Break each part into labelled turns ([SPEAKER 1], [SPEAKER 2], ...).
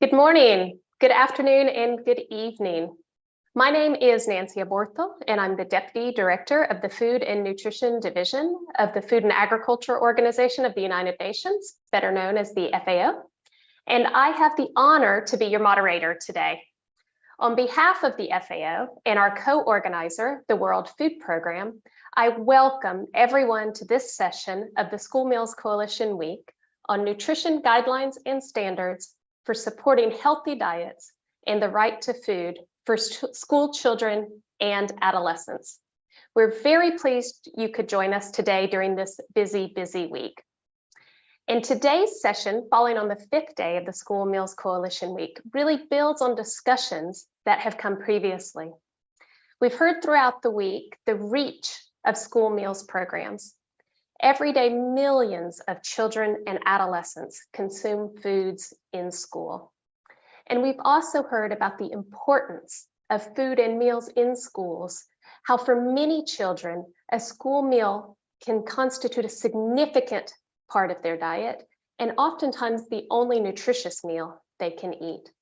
[SPEAKER 1] Good morning, good afternoon, and good evening. My name is Nancy Aborto, and I'm the Deputy Director of the Food and Nutrition Division of the Food and Agriculture Organization of the United Nations, better known as the FAO. And I have the honor to be your moderator today. On behalf of the FAO and our co-organizer, the World Food Program, I welcome everyone to this session of the School Meals Coalition Week on nutrition guidelines and standards for supporting healthy diets and the right to food for school children and adolescents. We're very pleased you could join us today during this busy week. And today's session, following on the 5th day of the School Meals Coalition Week, really builds on discussions that have come previously. We've heard throughout the week the reach of school meals programs. Every day, millions of children and adolescents consume foods in school. And we've also heard about the importance of food and meals in schools, how for many children, a school meal can constitute a significant part of their diet, and oftentimes the only nutritious meal they can eat.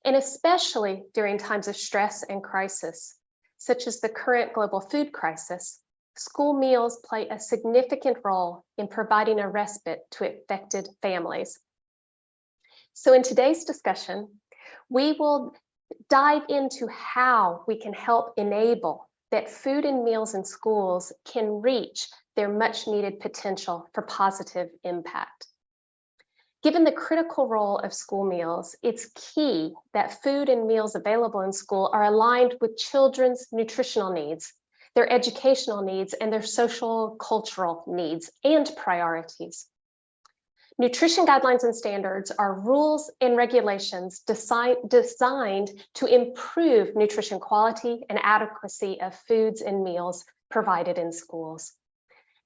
[SPEAKER 1] And especially during times of stress and crisis, such as the current global food crisis, school meals play a significant role in providing a respite to affected families. So in today's discussion, we will dive into how we can help enable that food and meals in schools can reach their much needed potential for positive impact. Given the critical role of school meals, it's key that food and meals available in school are aligned with children's nutritional needs, their educational needs, and their social cultural needs and priorities. Nutrition guidelines and standards are rules and regulations designed to improve nutrition quality and adequacy of foods and meals provided in schools.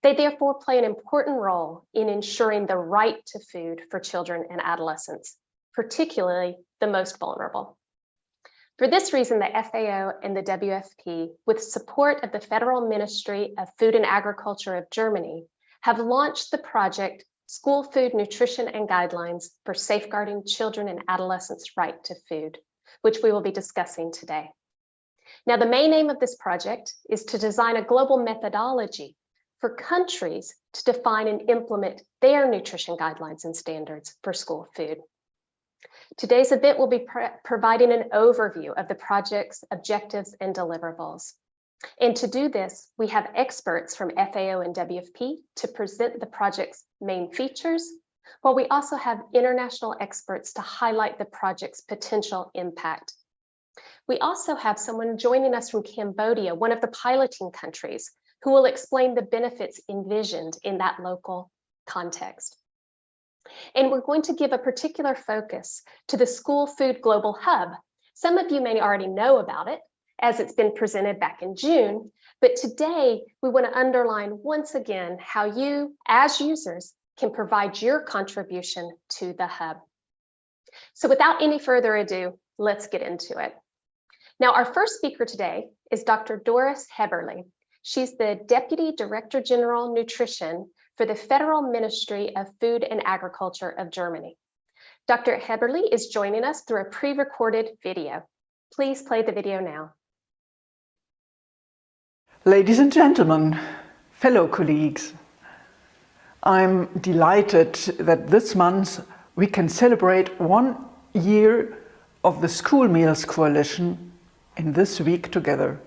[SPEAKER 1] They therefore play an important role in ensuring the right to food for children and adolescents, particularly the most vulnerable. For this reason, the FAO and the WFP, with support of the Federal Ministry of Food and Agriculture of Germany, have launched the project School Food Nutrition and Guidelines for Safeguarding Children and Adolescents' Right to Food, which we will be discussing today. Now, the main aim of this project is to design a global methodology for countries to define and implement their nutrition guidelines and standards for school food. Today's event will be providing an overview of the project's objectives and deliverables. And to do this, we have experts from FAO and WFP to present the project's main features, while we also have international experts to highlight the project's potential impact. We also have someone joining us from Cambodia, one of the piloting countries, who will explain the benefits envisioned in that local context. And we're going to give a particular focus to the School Food Global Hub. Some of you may already know about it, as it's been presented back in June, but today we want to underline once again how you, as users, can provide your contribution to the hub. So without any further ado, let's get into it. Now, our first speaker today is Dr. Doris Heberle. She's the Deputy Director General Nutrition for the Federal Ministry of Food and Agriculture of Germany. Dr. Heberle is joining us through a pre-recorded video. Please play the video now.
[SPEAKER 2] Ladies and gentlemen, fellow colleagues, I'm delighted that this month we can celebrate 1 year of the School Meals Coalition in this week together.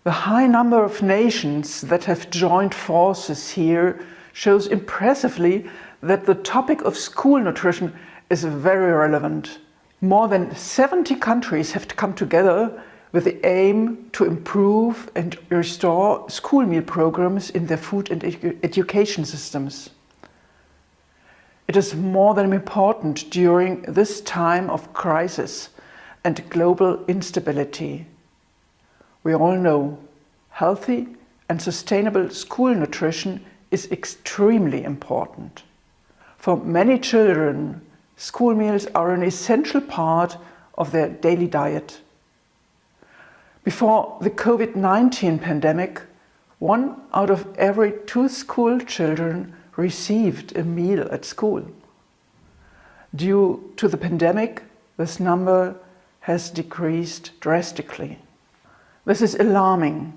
[SPEAKER 2] The high number of nations that have joined forces here shows impressively that the topic of school nutrition is very relevant. More than 70 countries have come together with the aim to improve and restore school meal programs in their food and education systems. It is more than important during this time of crisis and global instability. We all know healthy and sustainable school nutrition is extremely important. For many children, school meals are an essential part of their daily diet. Before the COVID-19 pandemic, 1 out of every 2 school children received a meal at school. Due to the pandemic, this number has decreased drastically. This is alarming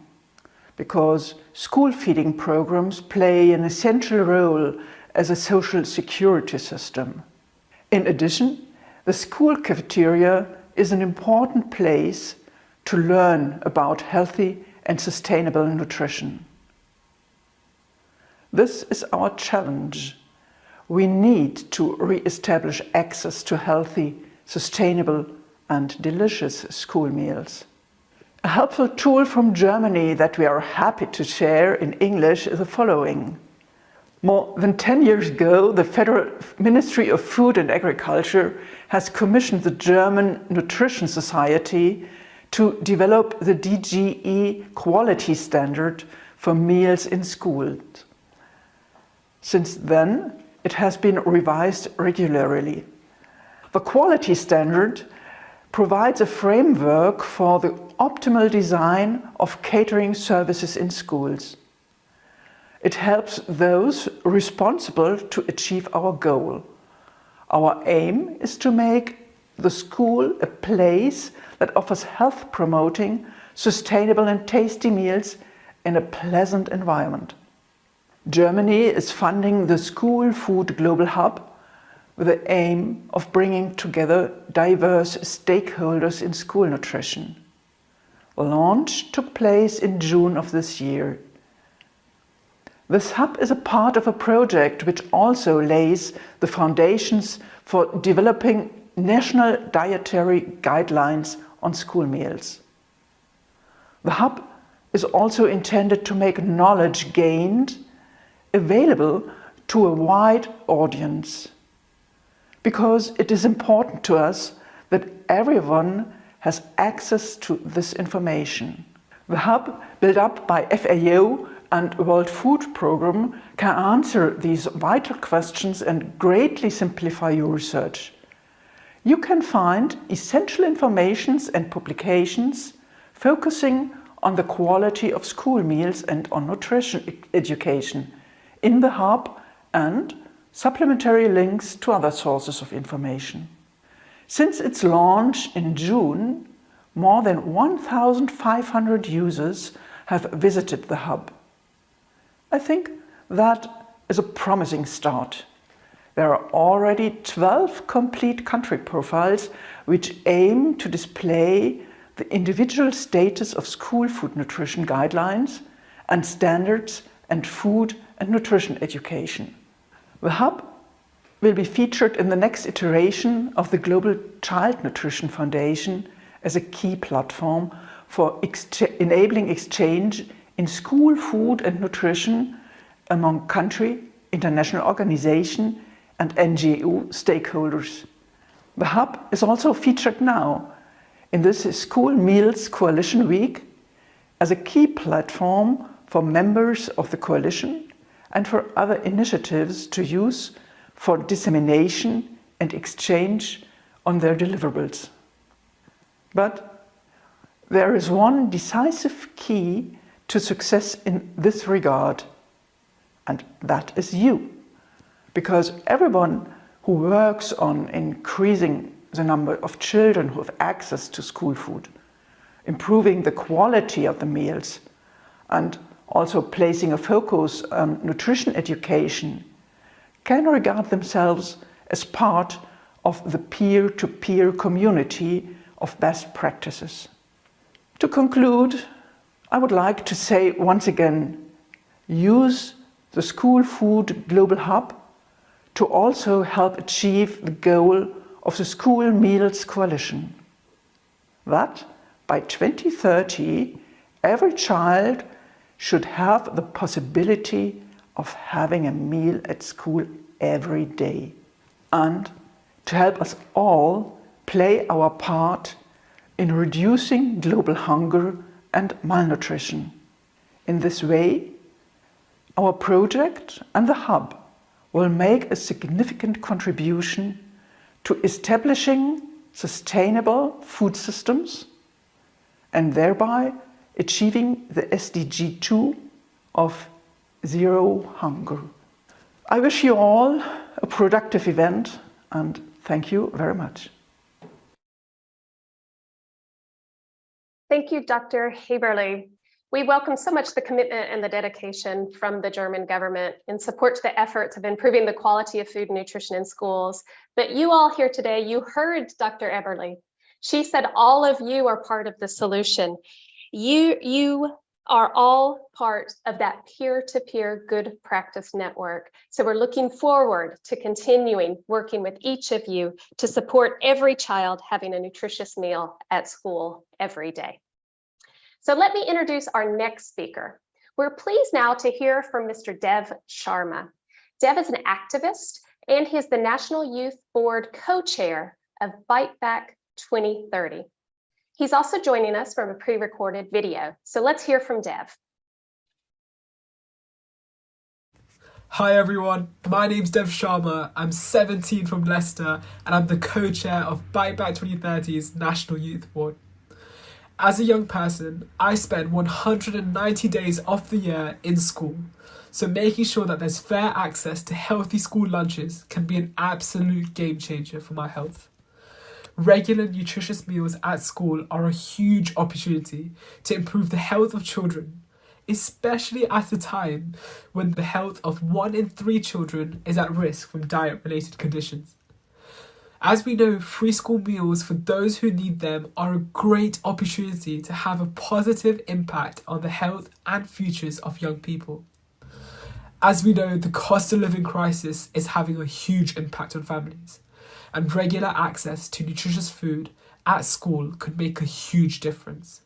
[SPEAKER 2] because school feeding programs play an essential role as a social security system. In addition, the school cafeteria is an important place to learn about healthy and sustainable nutrition. This is our challenge. We need to re-establish access to healthy, sustainable and delicious school meals. A helpful tool from Germany that we are happy to share in English is the following. More than 10 years ago, the Federal Ministry of Food and Agriculture has commissioned the German Nutrition Society to develop the DGE quality standard for meals in schools. Since then, it has been revised regularly. The quality standard provides a framework for the optimal design of catering services in schools. It helps those responsible to achieve our goal. Our aim is to make the school a place that offers health-promoting, sustainable and tasty meals in a pleasant environment. Germany is funding the School Food Global Hub with the aim of bringing together diverse stakeholders in school nutrition. The launch took place in June of this year. This hub is a part of a project which also lays the foundations for developing national dietary guidelines on school meals. The hub is also intended to make knowledge gained available to a wide audience, because it is important to us that everyone has access to this information. The hub, built up by FAO and World Food Programme, can answer these vital questions and greatly simplify your research. You can find essential informations and publications focusing on the quality of school meals and on nutrition education in the hub, and supplementary links to other sources of information. Since its launch in June, more than 1,500 users have visited the hub. I think that is a promising start. There are already 12 complete country profiles which aim to display the individual status of school food nutrition guidelines and standards and food and nutrition education. The hub will be featured in the next iteration of the Global Child Nutrition Foundation as a key platform for enabling exchange in school food and nutrition among country, international organization and NGO stakeholders. The hub is also featured now in this School Meals Coalition Week as a key platform for members of the coalition and for other initiatives to use for dissemination and exchange on their deliverables. But there is one decisive key to success in this regard, and that is you. Because everyone who works on increasing the number of children who have access to school food, improving the quality of the meals, and also placing a focus on nutrition education, can regard themselves as part of the peer-to-peer community of best practices. To conclude, I would like to say once again, use the School Food Global Hub to also help achieve the goal of the School Meals Coalition. That by 2030, every child should have the possibility of having a meal at school every day. And to help us all play our part in reducing global hunger and malnutrition. In this way, our project and the hub will make a significant contribution to establishing sustainable food systems and thereby achieving the SDG 2 of zero hunger. I wish you all a productive event and Thank you very much.
[SPEAKER 1] Thank you, Dr. Heberle. We welcome so much the commitment and the dedication from the German government in support to the efforts of improving the quality of food and nutrition in schools. But you all here today, you heard Dr. Eberle. She said all of you are part of the solution. You are all part of that peer-to-peer good practice network. So we're looking forward to continuing working with each of you to support every child having a nutritious meal at school every day. So let me introduce our next speaker. We're pleased now to hear from Mr. Dev Sharma. Dev is an activist and he is the National Youth Board co-chair of Bite Back 2030. He's also joining us from a pre-recorded video. So let's hear from Dev.
[SPEAKER 3] Hi everyone, my name's Dev Sharma, I'm 17 from Leicester and I'm the co-chair of Bite Back 2030's National Youth Board. As a young person, I spend 190 days of the year in school, so making sure that there's fair access to healthy school lunches can be an absolute game changer for my health. Regular nutritious meals at school are a huge opportunity to improve the health of children, especially at a time when the health of 1 in 3 children is at risk from diet-related conditions. As we know, free school meals for those who need them are a great opportunity to have a positive impact on the health and futures of young people. As we know, the cost of living crisis is having a huge impact on families, and regular access to nutritious food at school could make a huge difference.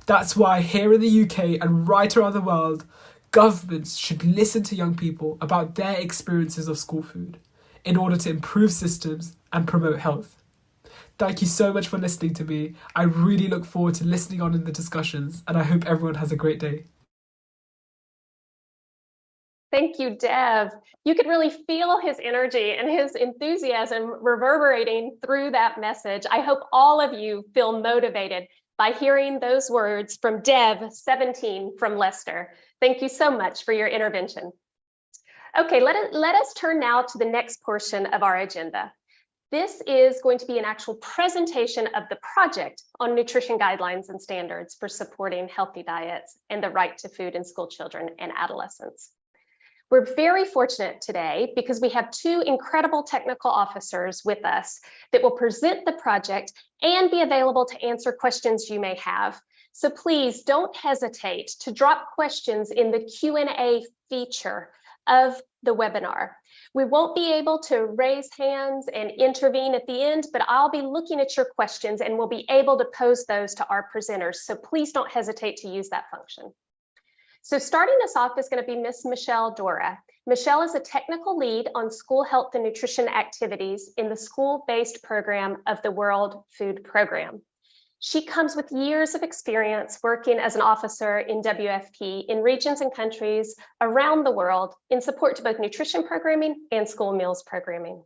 [SPEAKER 3] That's why here in the UK and right around the world, governments should listen to young people about their experiences of school food in order to improve systems and promote health. Thank you so much for listening to me. I really look forward to listening on in the discussions, and I hope everyone has a great day.
[SPEAKER 1] Thank you, Dev. You could really feel his energy and his enthusiasm reverberating through that message. I hope all of you feel motivated by hearing those words from Dev, 17 from Leicester. Thank you so much for your intervention. Okay, let us turn now to the next portion of our agenda. This is going to be an actual presentation of the project on nutrition guidelines and standards for supporting healthy diets and the right to food in school children and adolescents. We're very fortunate today because we have 2 incredible technical officers with us that will present the project and be available to answer questions you may have. So please don't hesitate to drop questions in the Q&A feature of the webinar. We won't be able to raise hands and intervene at the end, but I'll be looking at your questions and we'll be able to pose those to our presenters. So please don't hesitate to use that function. So starting us off is going to be Miss Michelle Dora. Michelle is a technical lead on school health and nutrition activities in the school-based program of the World Food Program. She comes with years of experience working as an officer in WFP in regions and countries around the world in support to both nutrition programming and school meals programming.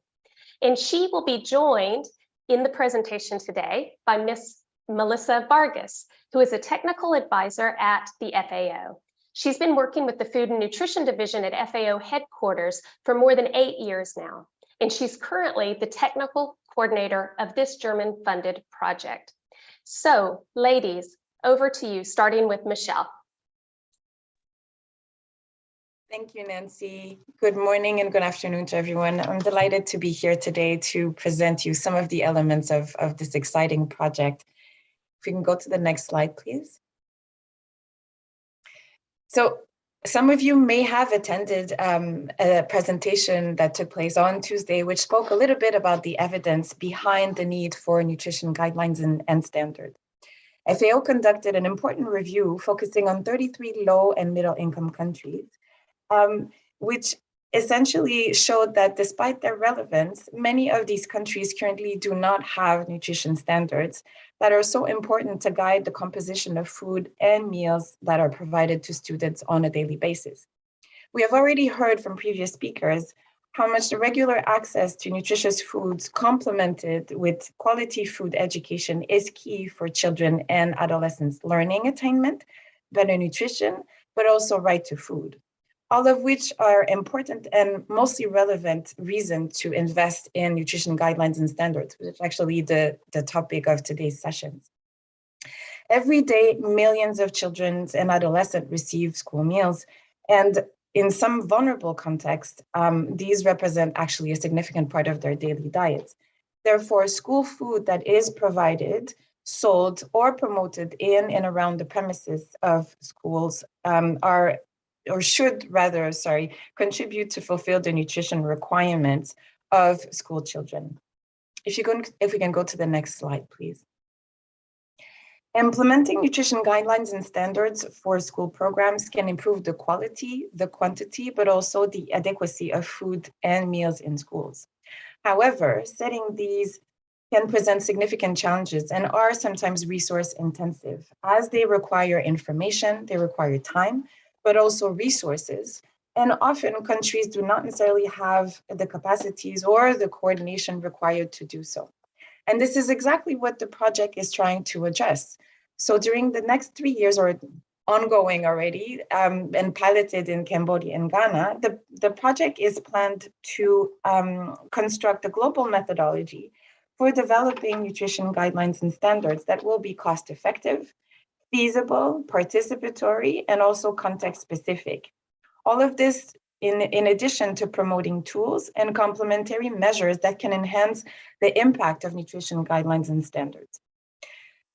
[SPEAKER 1] And she will be joined in the presentation today by Miss Melissa Vargas, who is a technical advisor at the FAO. She's been working with the Food and Nutrition Division at FAO headquarters for more than 8 years now, and she's currently the technical coordinator of this German-funded project. So, ladies, over to you, starting with Michelle.
[SPEAKER 4] Thank you, Nancy. Good morning and good afternoon to everyone. I'm delighted to be here today to present you some of the elements of this exciting project. If we can go to the next slide, please. So some of you may have attended a presentation that took place on Tuesday, which spoke a little bit about the evidence behind the need for nutrition guidelines and standards. FAO conducted an important review focusing on 33 low and middle income countries, which essentially showed that despite their relevance, many of these countries currently do not have nutrition standards that are so important to guide the composition of food and meals that are provided to students on a daily basis. We have already heard from previous speakers how much the regular access to nutritious foods complemented with quality food education is key for children and adolescents' learning attainment, better nutrition, but also right to food. all of which are important and mostly relevant reason to invest in nutrition guidelines and standards, which is actually the topic of today's sessions. Every day, millions of children and adolescents receive school meals, and in some vulnerable contexts, these represent actually a significant part of their daily diets. Therefore, school food that is provided, sold, or promoted in and around the premises of schools should contribute to fulfill the nutrition requirements of school children. If we can go to the next slide, please. Implementing nutrition guidelines and standards for school programs can improve the quality, the quantity, but also the adequacy of food and meals in schools. However, setting these can present significant challenges and are sometimes resource intensive, as they require information, they require time, but also resources. And often countries do not necessarily have the capacities or the coordination required to do so. And this is exactly what the project is trying to address. So during the next 3 years, or ongoing already, and piloted in Cambodia and Ghana, the project is planned to construct a global methodology for developing nutrition guidelines and standards that will be cost-effective, feasible, participatory, and also context-specific. All of this in addition to promoting tools and complementary measures that can enhance the impact of nutrition guidelines and standards.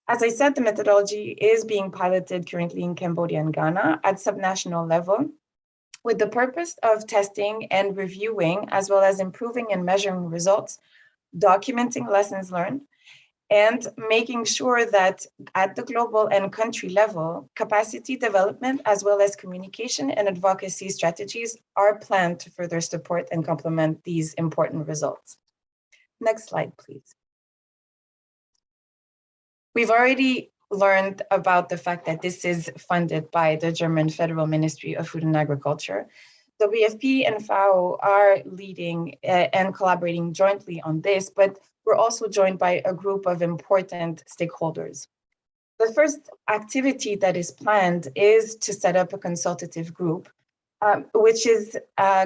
[SPEAKER 4] As I said, the methodology is being piloted currently in Cambodia and Ghana at subnational level, with the purpose of testing and reviewing, as well as improving and measuring results, documenting lessons learned, and making sure that at the global and country level, capacity development, as well as communication and advocacy strategies are planned to further support and complement these important results. Next slide, please. We've already learned about the fact that this is funded by the German Federal Ministry of Food and Agriculture. WFP and FAO are leading and collaborating jointly on this, but we're also joined by a group of important stakeholders. The first activity that is planned is to set up a consultative group, which is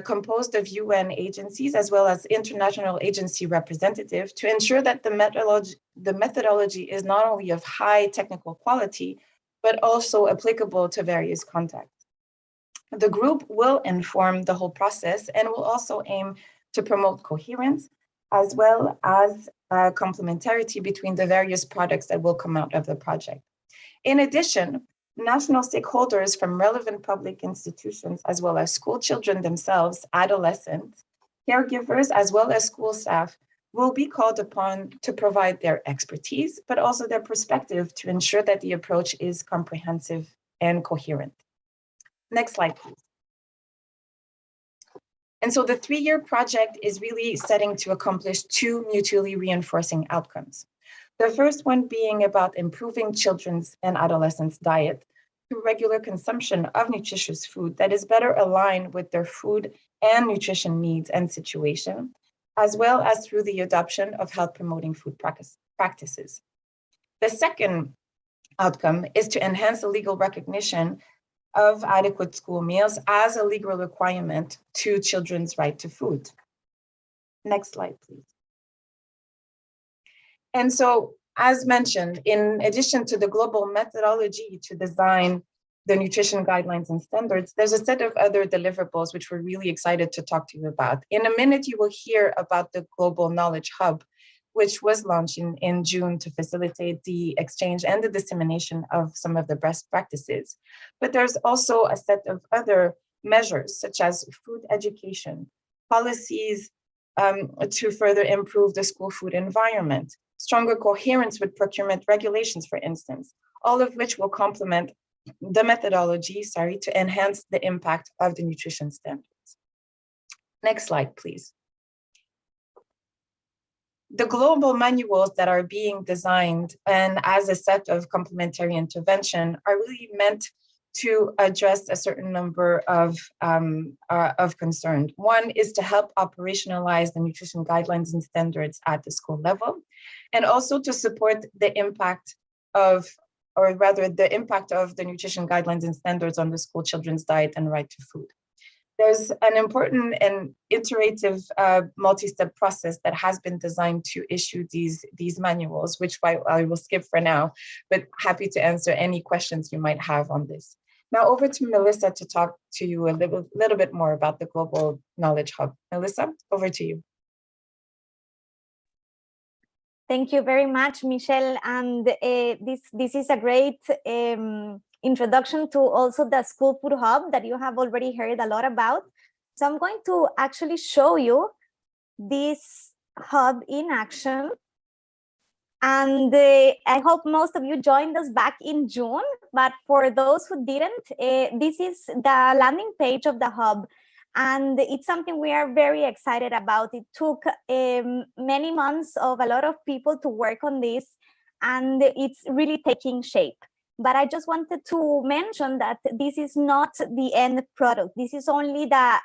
[SPEAKER 4] composed of UN agencies as well as international agency representatives to ensure that the methodology is not only of high technical quality, but also applicable to various contexts. The group will inform the whole process and will also aim to promote coherence as well as complementarity between the various products that will come out of the project. In addition, national stakeholders from relevant public institutions, as well as school children themselves, adolescents, caregivers, as well as school staff, will be called upon to provide their expertise, but also their perspective to ensure that the approach is comprehensive and coherent. Next slide, please. And so the 3-year project is really setting to accomplish 2 mutually reinforcing outcomes. The first one being about improving children's and adolescents' diet through regular consumption of nutritious food that is better aligned with their food and nutrition needs and situation, as well as through the adoption of health-promoting food practices. The second outcome is to enhance the legal recognition of adequate school meals as a legal requirement to children's right to food. Next slide, please. And so, as mentioned, in addition to the global methodology to design the nutrition guidelines and standards, there's a set of other deliverables which we're really excited to talk to you about. In a minute, you will hear about the Global Knowledge Hub, which was launched in June to facilitate the exchange and the dissemination of some of the best practices. But there's also a set of other measures, such as food education, policies to further improve the school food environment, stronger coherence with procurement regulations, for instance, all of which will complement the methodology, to enhance the impact of the nutrition standards. Next slide, please. The global manuals that are being designed and as a set of complementary intervention are really meant to address a certain number of concerns. One is to help operationalize the nutrition guidelines and standards at the school level, and also to support the impact of the impact of the nutrition guidelines and standards on the school children's diet and right to food. There's an important and iterative multi-step process that has been designed to issue these manuals, which I will skip for now, but happy to answer any questions you might have on this. Now over to Melissa to talk to you a little bit more about the Global Knowledge Hub. Melissa, over to you.
[SPEAKER 5] Thank you very much, Michelle. And this is a great introduction to also the School Food Hub that you have already heard a lot about. So I'm going to actually show you this hub in action. And I hope most of you joined us back in June, but for those who didn't, this is the landing page of the hub. And it's something we are very excited about. It took many months of a lot of people to work on this, and it's really taking shape. But I just wanted to mention that this is not the end product. This is only the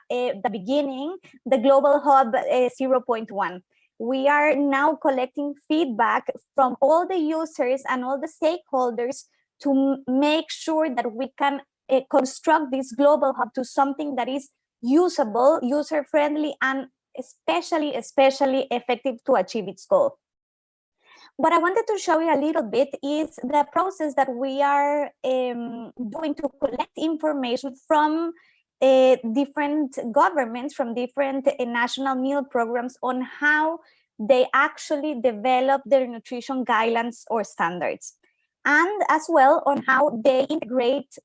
[SPEAKER 5] beginning, the Global Hub 0.1. We are now collecting feedback from all the users and all the stakeholders to make sure that we can construct this Global Hub to something that is usable, user-friendly, and especially effective to achieve its goal. What I wanted to show you a little bit is the process that we are doing to collect information from different governments, from different national meal programs on how they actually develop their nutrition guidelines or standards, and as well on how they integrate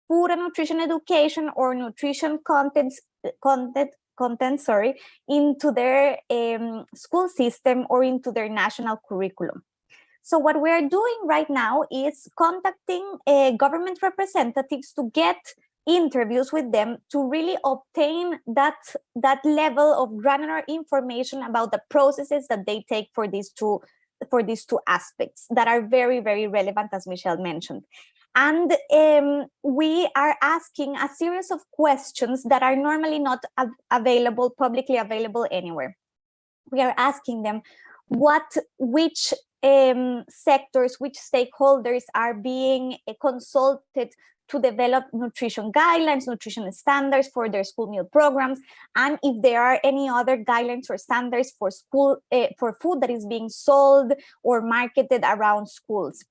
[SPEAKER 5] food and nutrition education or nutrition content into their school system or into their national curriculum. So what we're doing right now is contacting government representatives to get interviews with them to really obtain that level of granular information about the processes that they take for these two aspects that are very, very relevant, as Michelle mentioned. And we are asking a series of questions that are normally not publicly available anywhere. We are asking them which sectors, which stakeholders are being consulted to develop nutrition guidelines, nutrition standards for their school meal programs, and if there are any other guidelines or standards for food that is being sold or marketed around schools.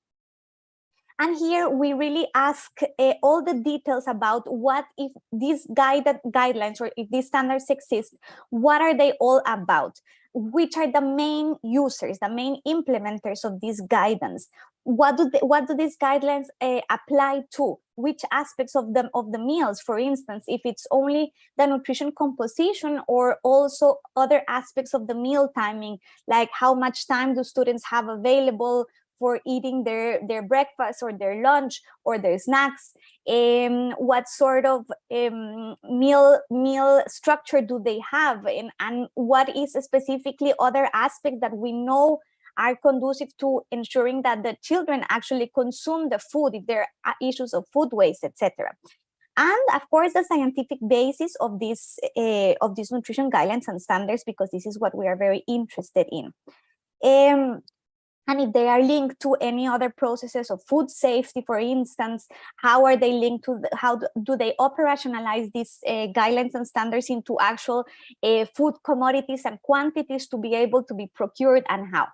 [SPEAKER 5] And here we really ask all the details about what if these guidelines or if these standards exist, what are they all about? Which are the main users, the main implementers of these guidance? What do these guidelines apply to? Which aspects of the meals, for instance, if it's only the nutrition composition or also other aspects of the meal timing, like how much time do students have available for eating their breakfast or their lunch or their snacks? What sort of meal structure do they have? And what is specifically other aspects that we know are conducive to ensuring that the children actually consume the food, if there are issues of food waste, etc. And of course, the scientific basis of these nutrition guidelines and standards, because this is what we are very interested in. And if they are linked to any other processes of food safety, for instance, how are they linked to, how do they operationalize these guidelines and standards into actual food commodities and quantities to be able to be procured, and how?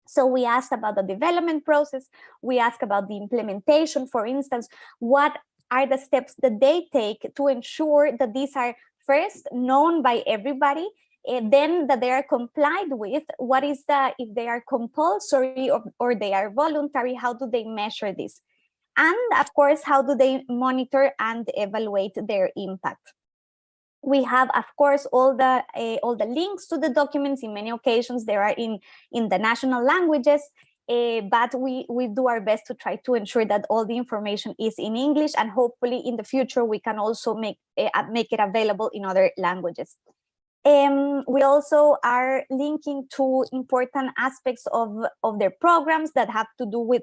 [SPEAKER 5] So we asked about the development process, we asked about the implementation, for instance, what are the steps that they take to ensure that these are first known by everybody, then that they are complied with, what is if they are compulsory or they are voluntary, how do they measure this? And of course, how do they monitor and evaluate their impact? We have, of course, all the links to the documents. In many occasions, they are in the national languages, but we do our best to try to ensure that all the information is in English, and hopefully in the future we can also make it available in other languages. We also are linking to important aspects of their programs that have to do with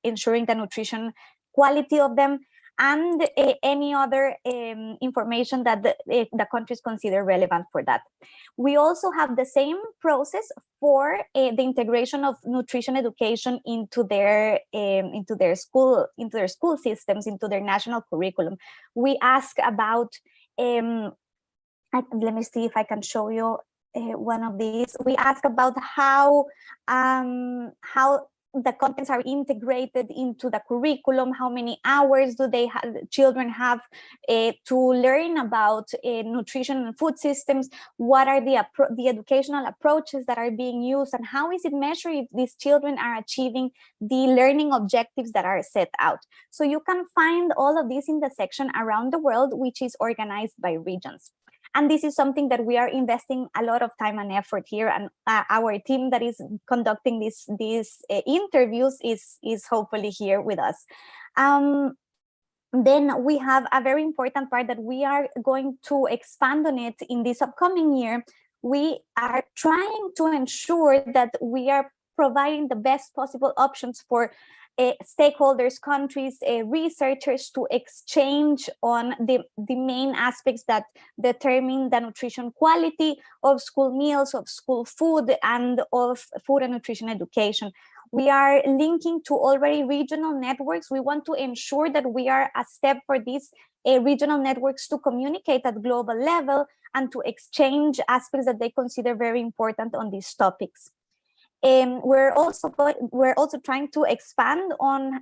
[SPEAKER 5] ensuring the nutrition quality of them, and any other information that the countries consider relevant for that. We also have the same process for the integration of nutrition education into their school systems, into their national curriculum. We ask about Let me see if I can show you one of these. We ask about how the contents are integrated into the curriculum, how many hours do children have to learn about nutrition and food systems, what are the educational approaches that are being used, and how is it measured if these children are achieving the learning objectives that are set out. So you can find all of this in the section around the world, which is organized by regions. And this is something that we are investing a lot of time and effort here. And our team that is conducting these interviews is hopefully here with us. Then we have a very important part that we are going to expand on it in this upcoming year. We are trying to ensure that we are providing the best possible options for stakeholders, countries, researchers to exchange on the main aspects that determine the nutrition quality of school meals, of school food, and of food and nutrition education. We are linking to already regional networks. We want to ensure that we are a step for these regional networks to communicate at global level and to exchange aspects that they consider very important on these topics. We're also trying to expand on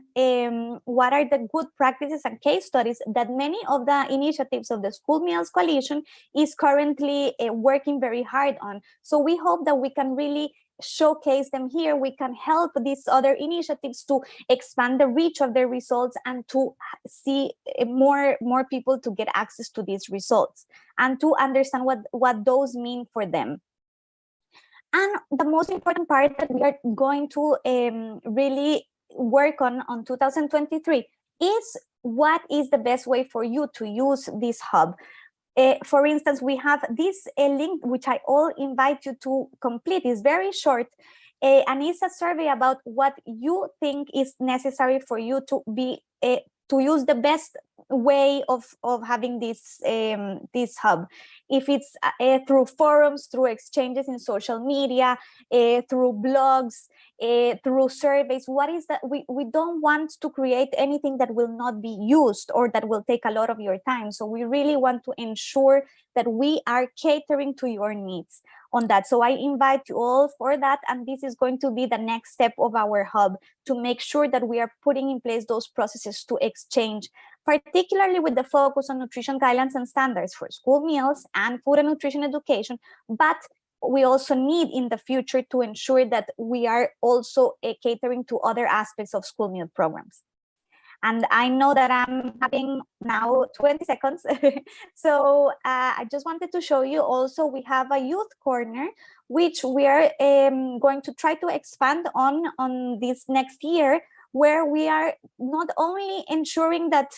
[SPEAKER 5] what are the good practices and case studies that many of the initiatives of the School Meals Coalition is currently working very hard on. So we hope that we can really showcase them here. We can help these other initiatives to expand the reach of their results and to see more people to get access to these results and to understand what those mean for them. And the most important part that we are going to really work on 2023 is what is the best way for you to use this hub. For instance, we have this link, which I all invite you to complete. It's very short, and it's a survey about what you think is necessary for you to be to use the best way of having this hub. If it's through forums, through exchanges in social media, through blogs, through surveys, what is that? We don't want to create anything that will not be used or that will take a lot of your time. So we really want to ensure that we are catering to your needs on that. So I invite you all for that. And this is going to be the next step of our hub to make sure that we are putting in place those processes to exchange, particularly with the focus on nutrition guidelines and standards for school meals and food and nutrition education. But we also need in the future to ensure that we are also catering to other aspects of school meal programs. And I know that I'm having now 20 seconds. So I just wanted to show you also, we have a youth corner, which we are going to try to expand on this next year, where we are not only ensuring that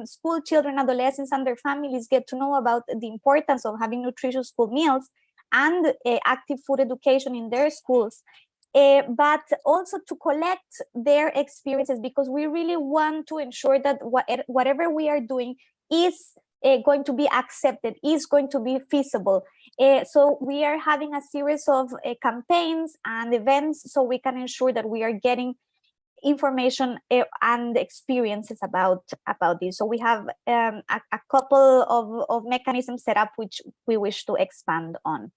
[SPEAKER 5] school children, adolescents, and their families get to know about the importance of having nutritious school meals and active food education in their schools, but also to collect their experiences, because we really want to ensure that whatever we are doing is going to be accepted, is going to be feasible. So we are having a series of campaigns and events so we can ensure that we are getting information and experiences about this. So we have a couple of mechanisms set up which we wish to expand on.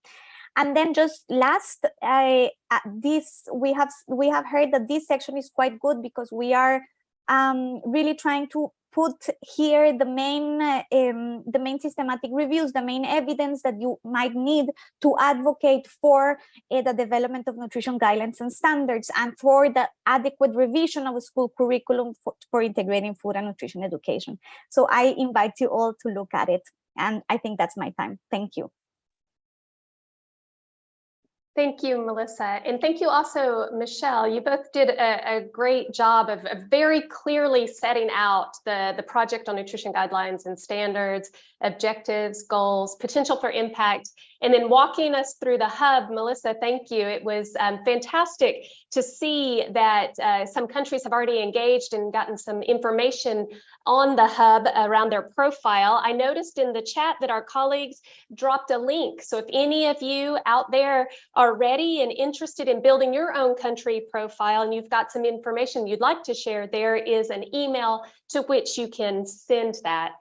[SPEAKER 5] And then just last, we have heard that this section is quite good because we are really trying to put here the main systematic reviews, the main evidence that you might need to advocate for the development of nutrition guidelines and standards, and for the adequate revision of a school curriculum for integrating food and nutrition education. So I invite you all to look at it. And I think that's my time. Thank you.
[SPEAKER 1] Thank you, Melissa. And thank you also, Michelle. You both did a great job of very clearly setting out the project on nutrition guidelines and standards, objectives, goals, potential for impact, and then walking us through the hub. Melissa, thank you. It was fantastic to see that some countries have already engaged and gotten some information on the hub around their profile. I noticed in the chat that our colleagues dropped a link. So if any of you out there are ready and interested in building your own country profile and you've got some information you'd like to share, there is an email to which you can send that.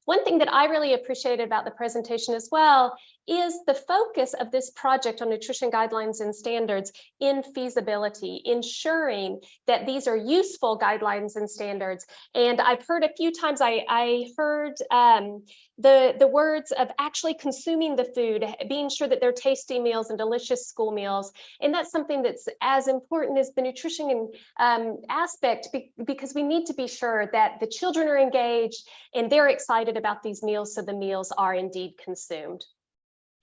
[SPEAKER 1] One thing that I really appreciated about the presentation as well is the focus of this project on nutrition guidelines and standards in feasibility, ensuring that these are useful guidelines and standards. And I've heard a few times, I heard the words of actually consuming the food, being sure that they're tasty meals and delicious school meals. And that's something that's as important as the nutrition aspect, because we need to be sure that the children are engaged and they're excited about these meals, so the meals are indeed consumed.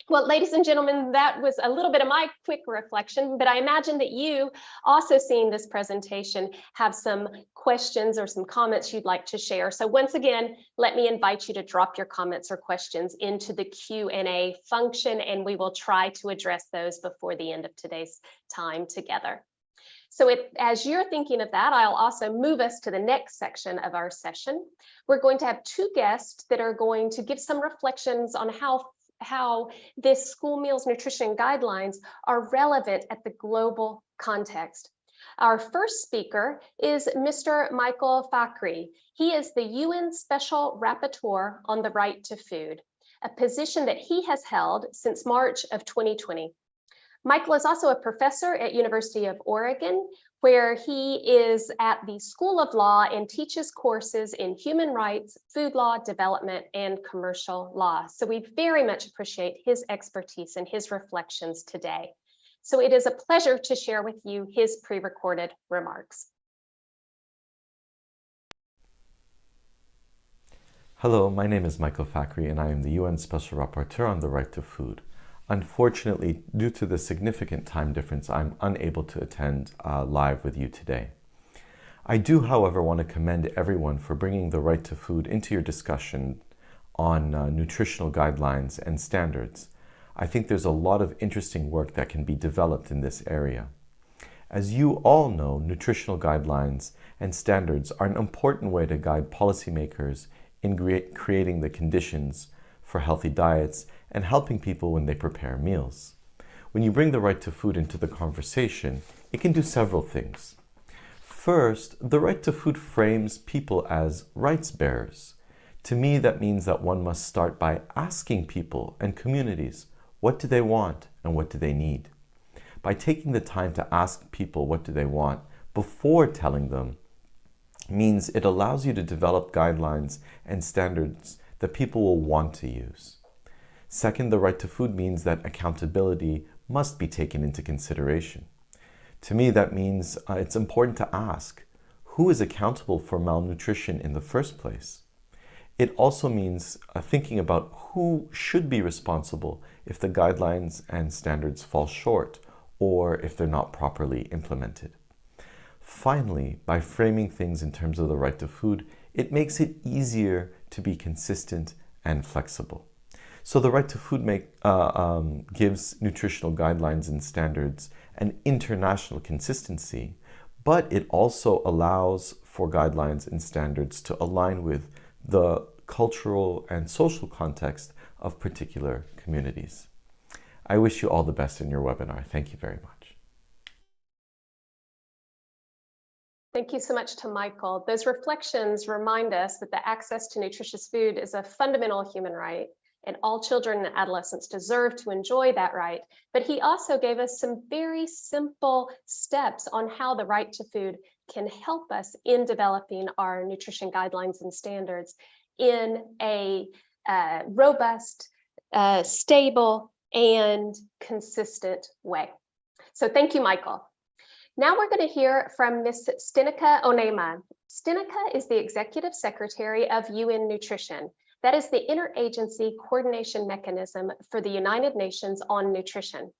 [SPEAKER 1] Well, ladies and gentlemen, that was a little bit of my quick reflection, but I imagine that you, also seeing this presentation, have some questions or some comments you'd like to share. So once again, let me invite you to drop your comments or questions into the Q&A function, and we will try to address those before the end of today's time together. So as you're thinking of that, I'll also move us to the next section of our session. We're going to have two guests that are going to give some reflections on how this school meals nutrition guidelines are relevant at the global context. Our first speaker is Mr. Michael Fakhri. He is the UN Special Rapporteur on the Right to Food, a position that he has held since March of 2020. Michael is also a professor at University of Oregon, where he is at the School of Law and teaches courses in human rights, food law, development, and commercial law. So we very much appreciate his expertise and his reflections today. So it is a pleasure to share with you his pre-recorded remarks.
[SPEAKER 6] Hello, my name is Michael Fakhri, and I am the UN Special Rapporteur on the Right to Food. Unfortunately, due to the significant time difference, I'm unable to attend live with you today. I do, however, want to commend everyone for bringing the right to food into your discussion on nutritional guidelines and standards. I think there's a lot of interesting work that can be developed in this area. As you all know, nutritional guidelines and standards are an important way to guide policymakers in creating the conditions for healthy diets and helping people when they prepare meals. When you bring the right to food into the conversation, it can do several things. First, the right to food frames people as rights bearers. To me, that means that one must start by asking people and communities, what do they want and what do they need? By taking the time to ask people what do they want before telling them means it allows you to develop guidelines and standards that people will want to use. Second, the right to food means that accountability must be taken into consideration. To me, that means it's important to ask, who is accountable for malnutrition in the first place? It also means thinking about who should be responsible if the guidelines and standards fall short or if they're not properly implemented. Finally, by framing things in terms of the right to food, it makes it easier to be consistent and flexible. So the right to food gives nutritional guidelines and standards an international consistency, but it also allows for guidelines and standards to align with the cultural and social context of particular communities. I wish you all the best in your webinar. Thank you very much.
[SPEAKER 1] Thank you so much to Michael. Those reflections remind us that the access to nutritious food is a fundamental human right, and all children and adolescents deserve to enjoy that right. But he also gave us some very simple steps on how the right to food can help us in developing our nutrition guidelines and standards in a robust, stable, and consistent way. So thank you, Michael. Now we're going to hear from Ms. Stinica Onema. Stinica is the Executive Secretary of UN Nutrition. That is the interagency coordination mechanism for the United Nations on Nutrition.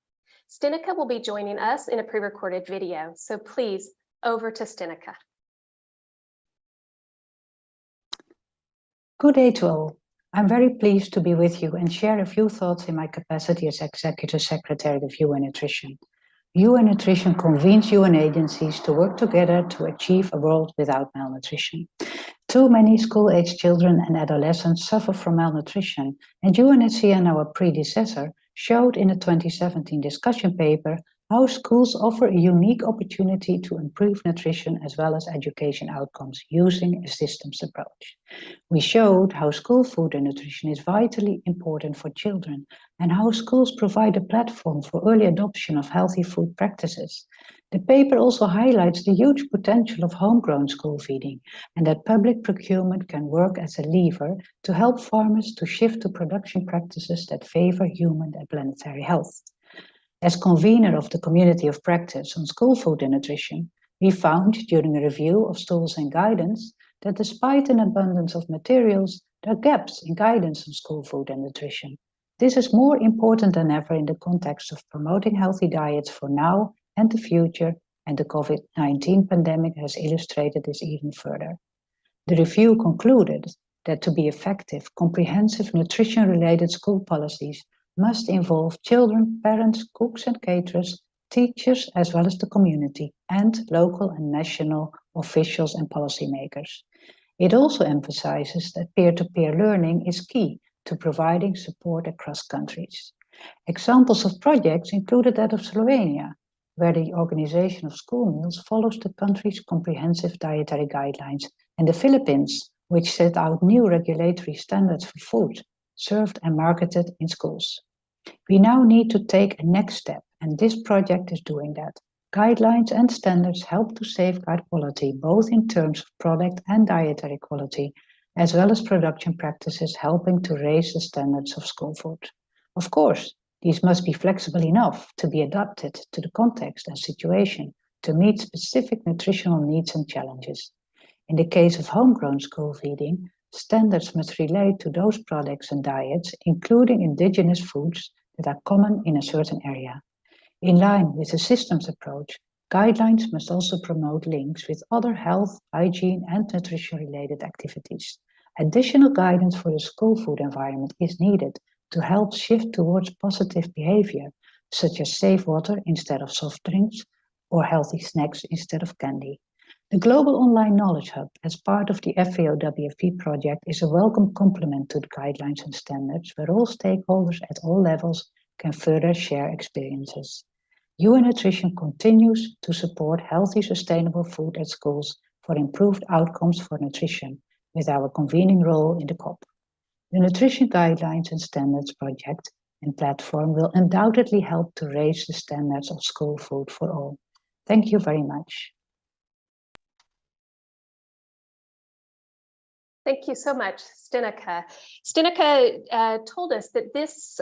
[SPEAKER 1] Stinica will be joining us in a pre-recorded video. So please, over to Stinica.
[SPEAKER 7] Good day to all. I'm very pleased to be with you and share a few thoughts in my capacity as Executive Secretary of UN Nutrition. UN Nutrition convenes UN agencies to work together to achieve a world without malnutrition. Too many school-aged children and adolescents suffer from malnutrition, and UNHCR and our predecessor showed in a 2017 discussion paper how schools offer a unique opportunity to improve nutrition as well as education outcomes using a systems approach. We showed how school food and nutrition is vitally important for children and how schools provide a platform for early adoption of healthy food practices. The paper also highlights the huge potential of homegrown school feeding and that public procurement can work as a lever to help farmers to shift to production practices that favor human and planetary health. As convener of the Community of Practice on School Food and Nutrition, we found during a review of tools and guidance that despite an abundance of materials, there are gaps in guidance on school food and nutrition. This is more important than ever in the context of promoting healthy diets for now and the future, and the COVID-19 pandemic has illustrated this even further. The review concluded that to be effective, comprehensive nutrition-related school policies must involve children, parents, cooks and caterers, teachers, as well as the community, and local and national officials and policymakers. It also emphasizes that peer-to-peer learning is key to providing support across countries. Examples of projects included that of Slovenia, where the organization of school meals follows the country's comprehensive dietary guidelines, and the Philippines, which set out new regulatory standards for food served and marketed in schools. We now need to take a next step, and this project is doing that. Guidelines and standards help to safeguard quality, both in terms of product and dietary quality, as well as production practices helping to raise the standards of school food. Of course, these must be flexible enough to be adapted to the context and situation to meet specific nutritional needs and challenges. In the case of homegrown school feeding, standards must relate to those products and diets, including indigenous foods that are common in a certain area. In line with the systems approach, guidelines must also promote links with other health, hygiene, and nutrition-related activities. Additional guidance for the school food environment is needed to help shift towards positive behavior, such as safe water instead of soft drinks or healthy snacks instead of candy. The Global Online Knowledge Hub, as part of the FAO-WFP project, is a welcome complement to the guidelines and standards where all stakeholders at all levels can further share experiences. UN Nutrition continues to support healthy, sustainable food at schools for improved outcomes for nutrition with our convening role in the COP. The Nutrition Guidelines and Standards project and platform will undoubtedly help to raise the standards of school food for all. Thank you very much.
[SPEAKER 1] Thank you so much, Stinneke. Stinneke told us that this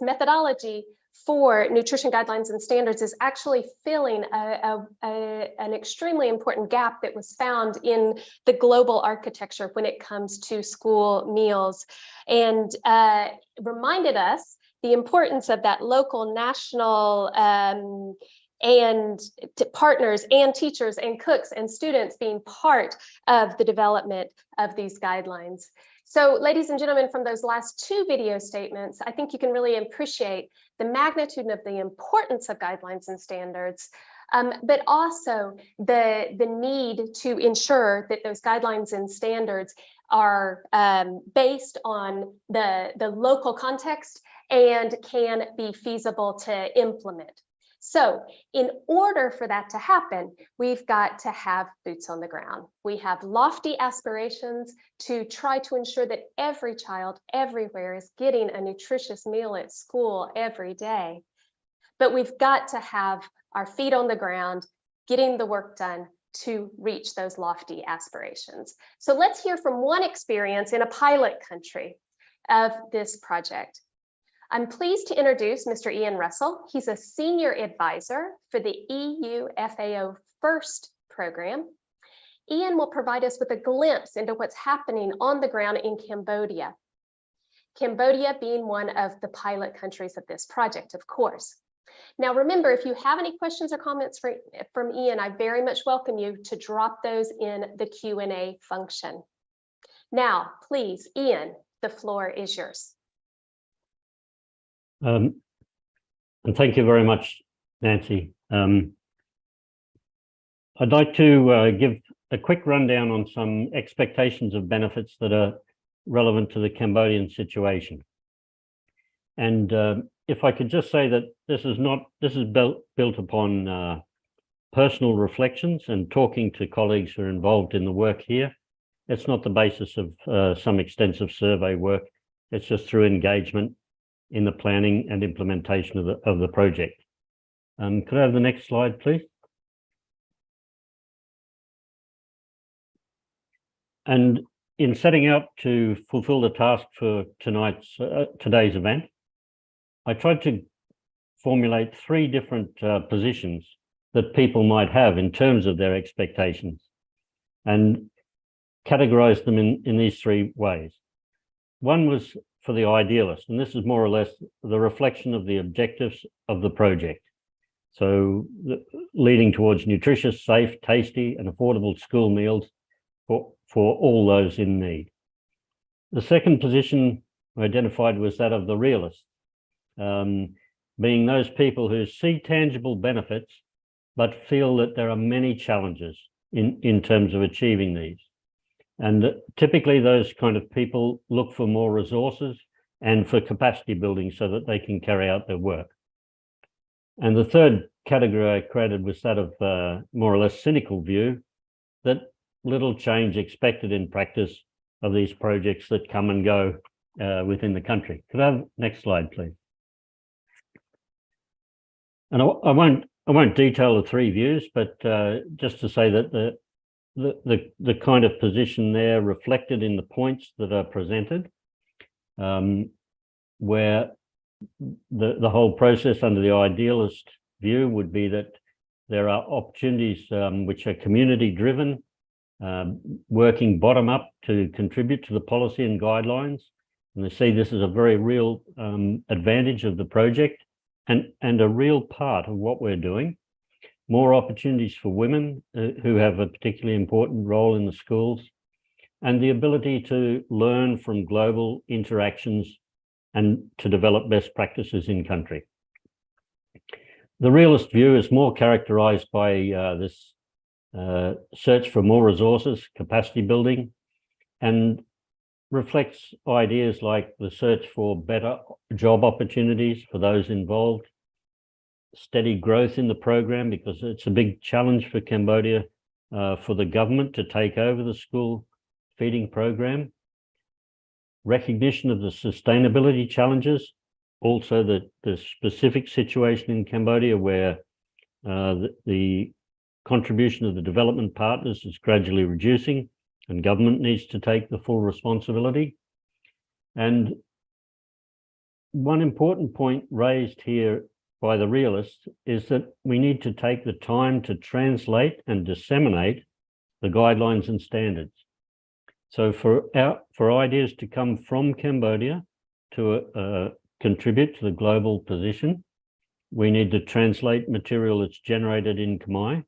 [SPEAKER 1] methodology for nutrition guidelines and standards is actually filling an extremely important gap that was found in the global architecture when it comes to school meals, and reminded us the importance of that local, national, and partners and teachers and cooks and students being part of the development of these guidelines. So, ladies and gentlemen, from those last two video statements, I think you can really appreciate the magnitude of the importance of guidelines and standards, but also the need to ensure that those guidelines and standards are based on the local context and can be feasible to implement. So in order for that to happen, we've got to have boots on the ground. We have lofty aspirations to try to ensure that every child everywhere is getting a nutritious meal at school every day. But we've got to have our feet on the ground, getting the work done to reach those lofty aspirations. So let's hear from one experience in a pilot country of this project. I'm pleased to introduce Mr. Ian Russell. He's a senior advisor for the EU FAO FIRST program. Ian will provide us with a glimpse into what's happening on the ground in Cambodia. Cambodia being one of the pilot countries of this project, of course. Now, remember, if you have any questions or comments from Ian, I very much welcome you to drop those in the Q&A function. Now, please, Ian, the floor is yours.
[SPEAKER 8] And thank you very much, Nancy. I'd like to give a quick rundown on some expectations of benefits that are relevant to the Cambodian situation. And if I could just say that this is built upon personal reflections and talking to colleagues who are involved in the work here. It's not the basis of some extensive survey work. It's just through engagement in the planning and implementation of the project. Could I have the next slide, please? And in setting out to fulfill the task for today's event, I tried to formulate 3 different positions that people might have in terms of their expectations and categorize them in these 3 ways. One was for the idealist, and this is more or less the reflection of the objectives of the project. So leading towards nutritious, safe, tasty, and affordable school meals for all those in need. The second position identified was that of the realist, being those people who see tangible benefits, but feel that there are many challenges in terms of achieving these. And typically those kind of people look for more resources and for capacity building so that they can carry out their work. And the third category I created was that of more or less cynical view, that little change expected in practice of these projects that come and go within the country. Could I have next slide, please? And I won't detail the 3 views, but just to say that the kind of position there reflected in the points that are presented, where the whole process under the idealist view would be that there are opportunities which are community driven, working bottom up to contribute to the policy and guidelines. And they see this as a very real advantage of the project and a real part of what we're doing. More opportunities for women who have a particularly important role in the schools, and the ability to learn from global interactions and to develop best practices in country. The realist view is more characterized by this search for more resources, capacity building, and reflects ideas like the search for better job opportunities for those involved, steady growth in the program, because it's a big challenge for Cambodia for the government to take over the school feeding program, recognition of the sustainability challenges, also the specific situation in Cambodia where the contribution of the development partners is gradually reducing and government needs to take the full responsibility. And one important point raised here by the realists is that we need to take the time to translate and disseminate the guidelines and standards. So for ideas to come from Cambodia to contribute to the global position, we need to translate material that's generated in Khmer,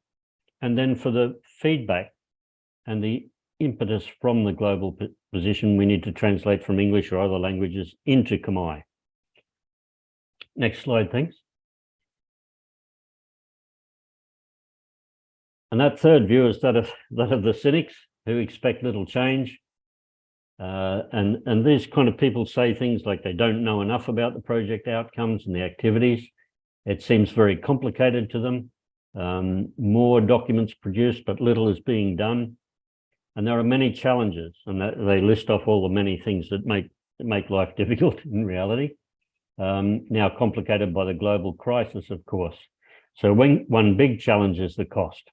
[SPEAKER 8] and then for the feedback and the impetus from the global position, we need to translate from English or other languages into Khmer. Next slide, thanks. And that third view is that of the cynics who expect little change. And these kind of people say things like they don't know enough about the project outcomes and the activities. It seems very complicated to them. More documents produced, but little is being done. And there are many challenges, and they list off all the many things that make life difficult in reality. Now complicated by the global crisis, of course. So one big challenge is the cost,